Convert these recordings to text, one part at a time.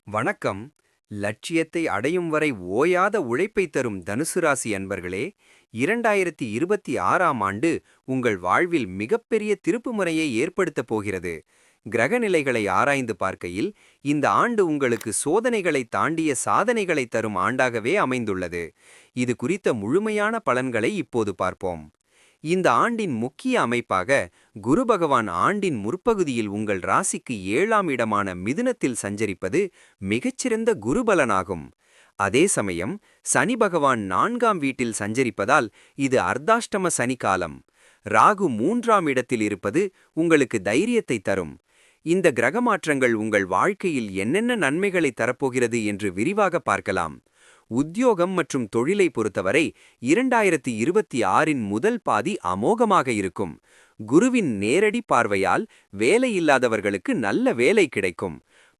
வணக்கம். லட்சியத்தை அடையும் வரை ஓயாத உழைப்பை தரும் தனுசு ராசி அன்பர்களே, 2026ஆம் ஆண்டு உங்கள் வாழ்வில் மிகப்பெரிய திருப்புமுனையை ஏற்படுத்தப் போகிறது. கிரகநிலைகளை ஆராய்ந்து பார்க்கையில் இந்த ஆண்டு உங்களுக்கு சோதனைகளை தாண்டிய சாதனைகளை தரும் ஆண்டாகவே அமைந்துள்ளது. இது குறித்த முழுமையான பலன்களை இப்போது பார்ப்போம். இந்த ஆண்டின் முக்கிய அமைப்பாக குரு பகவான் ஆண்டின் முற்பகுதியில் உங்கள் ராசிக்கு 7ஆம் இடமான மிதுனத்தில் சஞ்சரிப்பது மிகச்சிறந்த குருபலனாகும். அதே சமயம் சனி பகவான் 4ஆம் வீட்டில் சஞ்சரிப்பதால் இது அர்த்தாஷ்டம சனி காலம். ராகு 3ஆம் இடத்தில் இருப்பது உங்களுக்கு தைரியத்தை தரும். இந்த கிரக மாற்றங்கள் உங்கள் வாழ்க்கையில் என்னென்ன நன்மைகளை தரப்போகிறது என்று விரிவாக பார்க்கலாம். உத்தியோகம் மற்றும் தொழிலை பொறுத்தவரை 2026இன் முதல் பாதி அமோகமாக இருக்கும். குருவின் நேரடி பார்வையால் வேலையில்லாதவர்களுக்கு நல்ல வேலை கிடைக்கும்.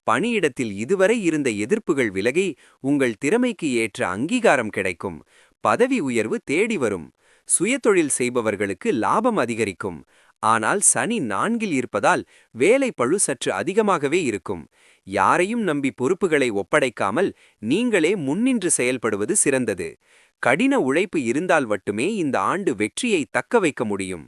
பணியிடத்தில் இதுவரை இருந்த எதிர்ப்புகள் விலகி உங்கள் திறமைக்கு ஏற்ற அங்கீகாரம் கிடைக்கும். பதவி உயர்வு தேடி வரும். சுயதொழில் செய்பவர்களுக்கு லாபம் அதிகரிக்கும். ஆனால் சனி 4இல் இருப்பதால் வேலை பளு சற்று அதிகமாகவே இருக்கும். யாரையும் நம்பி பொறுப்புகளை ஒப்படைக்காமல் நீங்களே முன்னின்று செயல்படுவது சிறந்தது. கடின உழைப்பு இருந்தால் மட்டுமே இந்த ஆண்டு வெற்றியை தக்க வைக்க முடியும்.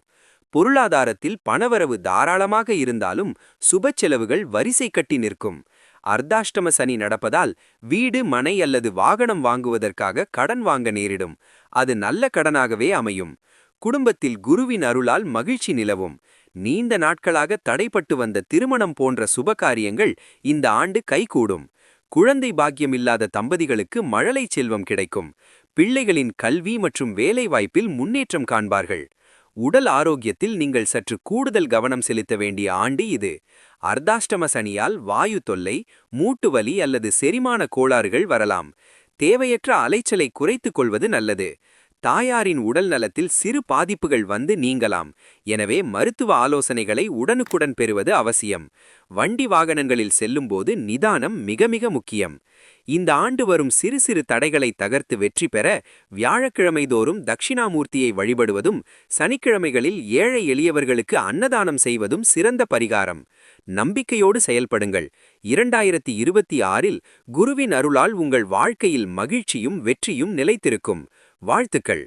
பொருளாதாரத்தில் பணவரவு தாராளமாக இருந்தாலும் சுப செலவுகள் வரிசை கட்டி நிற்கும். அர்த்தாஷ்டம சனி நடப்பதால் வீடு, மனை அல்லது வாகனம் வாங்குவதற்காக கடன் வாங்க நேரிடும். அது நல்ல கடனாகவே அமையும். குடும்பத்தில் குருவின் அருளால் மகிழ்ச்சி நிலவும். நீண்ட நாட்களாக தடைப்பட்டு வந்த திருமணம் போன்ற சுபகாரியங்கள் இந்த ஆண்டு கைகூடும். குழந்தை பாக்கியமில்லாத தம்பதிகளுக்கு மழலை செல்வம் கிடைக்கும். பிள்ளைகளின் கல்வி மற்றும் வேலைவாய்ப்பில் முன்னேற்றம் காண்பார்கள். உடல் ஆரோக்கியத்தில் நீங்கள் சற்று கூடுதல் கவனம் செலுத்த வேண்டிய ஆண்டு இது. அர்த்தாஷ்டம சனியால் வாயு தொல்லை, மூட்டு வலி அல்லது செரிமான கோளாறுகள் வரலாம். தேவையற்ற அலைச்சலை குறைத்துக் கொள்வது நல்லது. தாயாரின் உடல் நலத்தில் சிறு பாதிப்புகள் வந்து நீங்கலாம். எனவே மருத்துவ ஆலோசனைகளை உடனுக்குடன் பெறுவது அவசியம். வண்டி வாகனங்களில் செல்லும்போது நிதானம் மிக மிக முக்கியம். இந்த ஆண்டு வரும் சிறு சிறு தடைகளை தகர்த்து வெற்றி பெற வியாழக்கிழமை தோறும் தட்சிணாமூர்த்தியை வழிபடுவதும் சனிக்கிழமைகளில் ஏழை எளியவர்களுக்கு அன்னதானம் செய்வதும் சிறந்த பரிகாரம். நம்பிக்கையோடு செயல்படுங்கள். 2026இல் குருவின் அருளால் உங்கள் வாழ்க்கையில் மகிழ்ச்சியும் வெற்றியும் நிலைத்திருக்கும். வாழ்த்துக்கள்.